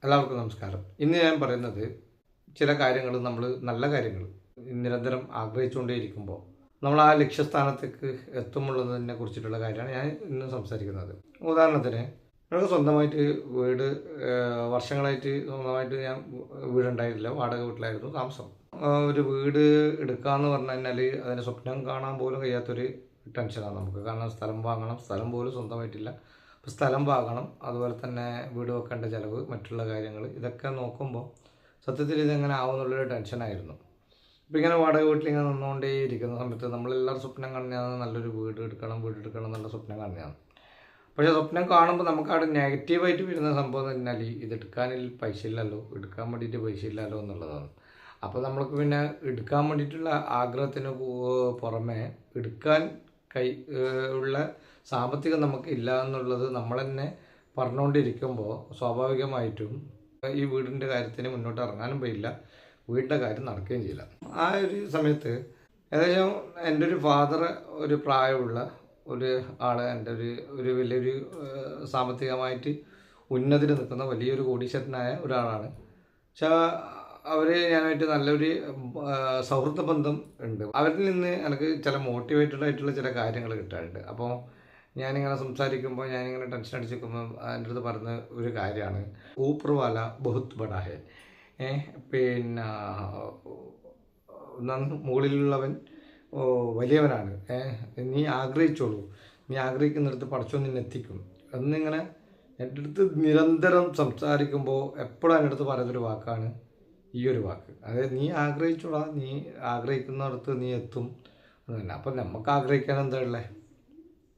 എല്ലാവർക്കും നമസ്കാരം. ഇന്ന് ഞാൻ പറയുന്നത് ചില കാര്യങ്ങൾ നമ്മൾ നല്ല കാര്യങ്ങൾ നിരന്തരം ആഗ്രഹിച്ചുകൊണ്ടേയിരിക്കുമ്പോൾ നമ്മൾ ആ ലക്ഷ്യസ്ഥാനത്തേക്ക് എത്തുമുള്ളതിനെ കുറിച്ചിട്ടുള്ള കാര്യമാണ് ഞാൻ ഇന്ന് സംസാരിക്കുന്നത്. ഉദാഹരണത്തിന് നമുക്ക് സ്വന്തമായിട്ട് വീട് വർഷങ്ങളായിട്ട് സ്വന്തമായിട്ട് ഞാൻ വീടുണ്ടായിട്ടില്ല, വാടക വീട്ടിലായിരുന്നു താമസം. ഒരു വീട് എടുക്കാമെന്ന് പറഞ്ഞു കഴിഞ്ഞാൽ അതിന് സ്വപ്നം കാണാൻ പോലും കഴിയാത്തൊരു ടെൻഷനാണ് നമുക്ക്. കാരണം സ്ഥലം വാങ്ങണം, സ്ഥലം പോലും സ്വന്തമായിട്ടില്ല. അപ്പോൾ സ്ഥലം വാങ്ങണം, അതുപോലെ തന്നെ വീട് വെക്കേണ്ട ചിലവ്, മറ്റുള്ള കാര്യങ്ങൾ ഇതൊക്കെ നോക്കുമ്പോൾ സത്യത്തിൽ ഇതെങ്ങനെ ആവുമെന്നുള്ളൊരു ടെൻഷനായിരുന്നു. അപ്പോൾ ഇങ്ങനെ വാടക വീട്ടിലിങ്ങനെ നിന്നുകൊണ്ടേ ഇരിക്കുന്ന സമയത്ത് നമ്മളെല്ലാവരും സ്വപ്നം കാണുന്നതാണ് നല്ലൊരു വീട് എടുക്കണം എന്നുള്ള സ്വപ്നം കാണുന്നതാണ്. പക്ഷേ സ്വപ്നം കാണുമ്പോൾ നമുക്ക് അവിടെ നെഗറ്റീവായിട്ട് വരുന്ന സംഭവം എന്ന് പറഞ്ഞാൽ ഇതെടുക്കാനിൽ പൈസ ഇല്ലല്ലോ, എടുക്കാൻ വേണ്ടിയിട്ട് പൈസ ഇല്ലല്ലോ എന്നുള്ളതാണ്. അപ്പോൾ നമ്മൾക്ക് പിന്നെ എടുക്കാൻ വേണ്ടിയിട്ടുള്ള ആഗ്രഹത്തിന് പുറമെ എടുക്കാൻ ഉള്ള സാമ്പത്തികം നമുക്ക് ഇല്ല എന്നുള്ളത് നമ്മൾ തന്നെ പറഞ്ഞുകൊണ്ടിരിക്കുമ്പോൾ സ്വാഭാവികമായിട്ടും ഈ വീടിൻ്റെ കാര്യത്തിന് മുന്നോട്ട് ഇറങ്ങാനും പോയില്ല, വീടിൻ്റെ കാര്യം നടക്കുകയും ചെയ്യില്ല. ആ ഒരു സമയത്ത് ഏകദേശം എൻ്റെ ഒരു ഫാദർ, ഒരു പ്രായമുള്ള ഒരു ആൾ, എൻ്റെ ഒരു വലിയൊരു സാമ്പത്തികമായിട്ട് ഉന്നതിൽ നിൽക്കുന്ന വലിയൊരു കോടീശ്വരനായ ഒരാളാണ്. പക്ഷേ അവർ ഞാനായിട്ട് നല്ലൊരു സൗഹൃദ ബന്ധം ഉണ്ട്. അവരിൽ നിന്ന് എനിക്ക് ചില മോട്ടിവേറ്റഡ് ആയിട്ടുള്ള ചില കാര്യങ്ങൾ കിട്ടാറുണ്ട്. അപ്പോൾ ഞാനിങ്ങനെ സംസാരിക്കുമ്പോൾ, ഞാനിങ്ങനെ ടെൻഷൻ അടിച്ചിരിക്കുമ്പോൾ എൻ്റെ അടുത്ത് പറയുന്ന ഒരു കാര്യമാണ്, ഊപ്പർ വാല ബഹുത് ബഡാ ഹേ. പിന്നെ മുകളിലുള്ളവൻ വലിയവനാണ്. നീ ആഗ്രഹിച്ചോളൂ, നീ ആഗ്രഹിക്കുന്നിടത്ത് പടച്ചോൻ നിന്നെ എത്തിക്കും എന്നിങ്ങനെ എൻ്റെ അടുത്ത് നിരന്തരം സംസാരിക്കുമ്പോൾ എപ്പോഴും എൻ്റെ അടുത്ത് പറയുന്നൊരു വാക്കാണ് ഈ ഒരു വാക്ക്. അതായത് നീ ആഗ്രഹിച്ചോളാം, നീ ആഗ്രഹിക്കുന്നിടത്ത് നീ എത്തും എന്നല്ല. അപ്പം നമുക്ക് ആഗ്രഹിക്കാൻ എന്താ ഉള്ളത്?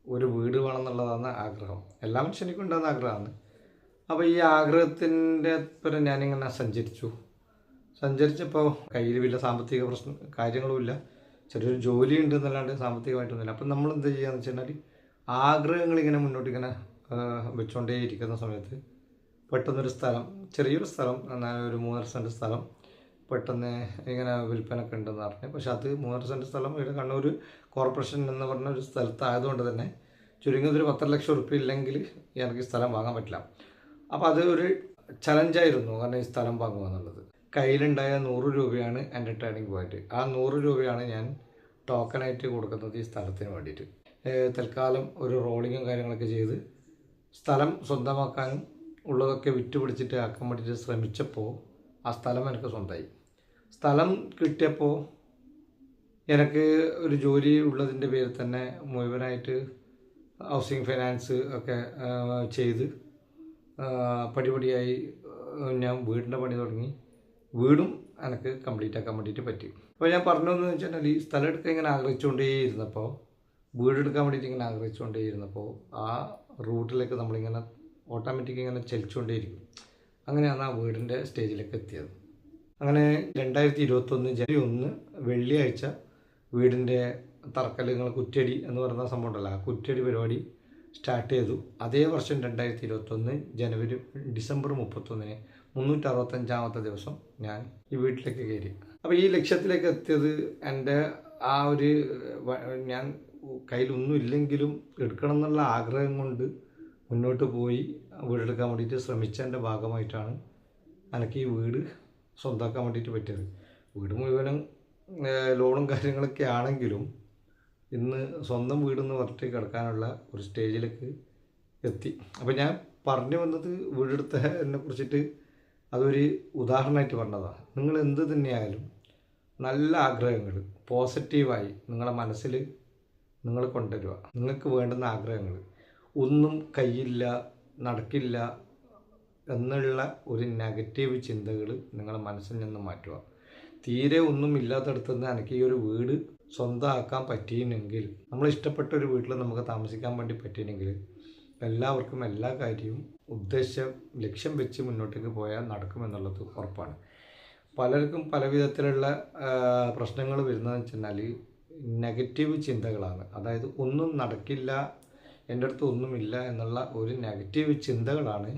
ഒരു വീട് വേണം എന്നുള്ളതാണ് ആഗ്രഹം. എല്ലാ മനുഷ്യനിക്കും ഉണ്ടാകുന്ന ആഗ്രഹമാണ്. അപ്പോൾ ഈ ആഗ്രഹത്തിൻ്റെ പുറം ഞാനിങ്ങനെ സഞ്ചരിച്ചപ്പോൾ കയ്യിൽ വലിയ സാമ്പത്തിക കാര്യങ്ങളുമില്ല, ചെറിയൊരു ജോലി ഉണ്ട് എന്നല്ലാണ്ട് സാമ്പത്തികമായിട്ടൊന്നുമില്ല. അപ്പം നമ്മൾ എന്താ ചെയ്യുകയെന്ന് വെച്ച് കഴിഞ്ഞാൽ ആഗ്രഹങ്ങളിങ്ങനെ മുന്നോട്ടിങ്ങനെ വെച്ചുകൊണ്ടേ ഇരിക്കുന്ന സമയത്ത് പെട്ടെന്നൊരു സ്ഥലം, ചെറിയൊരു സ്ഥലം, എന്നാൽ ഒരു 3.5 സെൻറ്റ് സ്ഥലം പെട്ടെന്ന് ഇങ്ങനെ വിൽപ്പനൊക്കെ ഉണ്ടെന്ന് പറഞ്ഞു. പക്ഷെ അത് 3.5 സെൻറ്റ് സ്ഥലം ഇവിടെ കണ്ണൂർ കോർപ്പറേഷൻ എന്ന് പറഞ്ഞ ഒരു സ്ഥലത്തായതുകൊണ്ട് തന്നെ ചുരുങ്ങിയതൊരു 10 ലക്ഷം ഉറുപ്പിക ഇല്ലെങ്കിൽ എനിക്ക് ഈ സ്ഥലം വാങ്ങാൻ പറ്റില്ല. അപ്പോൾ അത് ഒരു ചലഞ്ചായിരുന്നു, കാരണം ഈ സ്ഥലം വാങ്ങുക എന്നുള്ളത്. കയ്യിലുണ്ടായ 100 രൂപയാണ് എൻ്റെ ടേണിംഗ് പോയിന്റ്. ആ 100 രൂപയാണ് ഞാൻ ടോക്കണായിട്ട് കൊടുക്കുന്നത് ഈ സ്ഥലത്തിന് വേണ്ടിയിട്ട്. തൽക്കാലം ഒരു റോളിങ്ങും കാര്യങ്ങളൊക്കെ ചെയ്ത് സ്ഥലം സ്വന്തമാക്കാനും ഉള്ളതൊക്കെ വിറ്റുപിടിച്ചിട്ട് ആക്കാൻ വേണ്ടിയിട്ട് ശ്രമിച്ചപ്പോൾ ആ സ്ഥലം എനിക്ക് സ്വന്തമായി. സ്ഥലം കിട്ടിയപ്പോൾ എനിക്ക് ഒരു ജോലി ഉള്ളതിൻ്റെ പേരിൽ തന്നെ മുഴുവനായിട്ട് ഹൗസിംഗ് ഫൈനാൻസ് ഒക്കെ ചെയ്ത് പടിപടിയായി ഞാൻ വീടിൻ്റെ പണി തുടങ്ങി. വീടും എനിക്ക് കംപ്ലീറ്റ് ആക്കാൻ വേണ്ടിയിട്ട് പറ്റി. അപ്പോൾ ഞാൻ പറഞ്ഞതെന്ന് വെച്ചിട്ടുണ്ടെങ്കിൽ ഈ സ്ഥലം എടുക്കാൻ ഇങ്ങനെ ആഗ്രഹിച്ചുകൊണ്ടേയിരുന്നപ്പോൾ, വീടെടുക്കാൻ വേണ്ടിയിട്ട് ഇങ്ങനെ ആഗ്രഹിച്ചുകൊണ്ടേയിരുന്നപ്പോൾ ആ റൂട്ടിലേക്ക് നമ്മളിങ്ങനെ ഓട്ടോമാറ്റിക് ഇങ്ങനെ ചലിച്ചുകൊണ്ടേയിരിക്കും. അങ്ങനെയാണ് ആ വീടിൻ്റെ സ്റ്റേജിലേക്ക് എത്തിയത്. അങ്ങനെ 2021 ജനുവരി 1 വെള്ളിയാഴ്ച വീടിൻ്റെ തറക്കല്ലുകൾ കുറ്റിയടി എന്ന് പറയുന്ന സംഭവം ഉണ്ടല്ലോ, ആ കുറ്റിയടി പരിപാടി സ്റ്റാർട്ട് ചെയ്തു. അതേ വർഷം 2021 ഡിസംബർ 31 365-ാമത്തെ ദിവസം ഞാൻ ഈ വീട്ടിലേക്ക് കയറി. അപ്പോൾ ഈ ലക്ഷ്യത്തിലേക്ക് എത്തിയത് എൻ്റെ ആ ഒരു, ഞാൻ കയ്യിലൊന്നും ഇല്ലെങ്കിലും എടുക്കണം എന്നുള്ള ആഗ്രഹം കൊണ്ട് മുന്നോട്ട് പോയി വീടെടുക്കാൻ വേണ്ടിയിട്ട് ശ്രമിച്ചതിൻ്റെ ഭാഗമായിട്ടാണ് എനിക്ക് ഈ വീട് സ്വന്തമാക്കാൻ വേണ്ടിയിട്ട് പറ്റിയത്. വീട് മുഴുവനും ലോണും കാര്യങ്ങളൊക്കെ ആണെങ്കിലും ഇന്ന് സ്വന്തം വീടെന്ന് പറഞ്ഞിട്ട് കിടക്കാനുള്ള ഒരു സ്റ്റേജിലേക്ക് എത്തി. അപ്പോൾ ഞാൻ പറഞ്ഞു വന്നത് വീടെടുത്തതിനെ കുറിച്ചിട്ട് അതൊരു ഉദാഹരണമായിട്ട് പറഞ്ഞതാണ്. നിങ്ങൾ എന്ത് തന്നെയായാലും നല്ല ആഗ്രഹങ്ങൾ പോസിറ്റീവായി നിങ്ങളുടെ മനസ്സിൽ നിങ്ങൾ കൊണ്ടുവരിക. നിങ്ങൾക്ക് വേണ്ടുന്ന ആഗ്രഹങ്ങൾ, ഒന്നും കയ്യില്ല, നടക്കില്ല എന്നുള്ള ഒരു നെഗറ്റീവ് ചിന്തകൾ നിങ്ങളുടെ മനസ്സിൽ നിന്ന് മാറ്റുക. തീരെ ഒന്നും ഇല്ലാത്തടത്ത് നിന്ന് എനിക്ക് ഈ ഒരു വീട് സ്വന്തമാക്കാൻ പറ്റിയെങ്കിൽ, നമ്മൾ ഇഷ്ടപ്പെട്ട ഒരു വീട്ടിൽ നമുക്ക് താമസിക്കാൻ വേണ്ടി പറ്റിയെങ്കിൽ എല്ലാവർക്കും എല്ലാ കാര്യവും ഉദ്ദേശ ലക്ഷ്യം വെച്ച് മുന്നോട്ടേക്ക് പോയാൽ നടക്കുമെന്നുള്ളത് ഉറപ്പാണ്. പലർക്കും പല വിധത്തിലുള്ള പ്രശ്നങ്ങൾ വരുന്നതെന്ന് വെച്ചാൽ നെഗറ്റീവ് ചിന്തകളാണ്. അതായത് ഒന്നും നടക്കില്ല, എൻ്റെ അടുത്ത് ഒന്നുമില്ല എന്നുള്ള ഒരു നെഗറ്റീവ് ചിന്തകളാണ്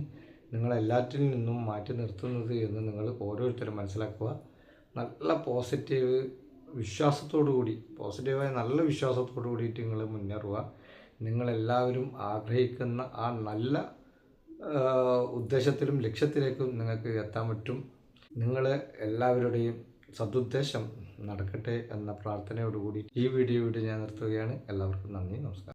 നിങ്ങളെല്ലാറ്റിൽ നിന്നും മാറ്റി നിർത്തുന്നത് എന്ന് നിങ്ങൾ ഓരോരുത്തരും മനസ്സിലാക്കുക. നല്ല പോസിറ്റീവായ നല്ല വിശ്വാസത്തോടു കൂടിയിട്ട് നിങ്ങൾ മുന്നേറുക. നിങ്ങളെല്ലാവരും ആഗ്രഹിക്കുന്ന ആ നല്ല ഉദ്ദേശത്തിലും ലക്ഷ്യത്തിലേക്കും നിങ്ങൾക്ക് എത്താൻ പറ്റും. നിങ്ങൾ എല്ലാവരുടെയും സതുദ്ദേശം നടക്കട്ടെ എന്ന പ്രാർത്ഥനയോടുകൂടി ഈ വീഡിയോ ഞാൻ നിർത്തുകയാണ്. എല്ലാവർക്കും നന്ദി, നമസ്കാരം.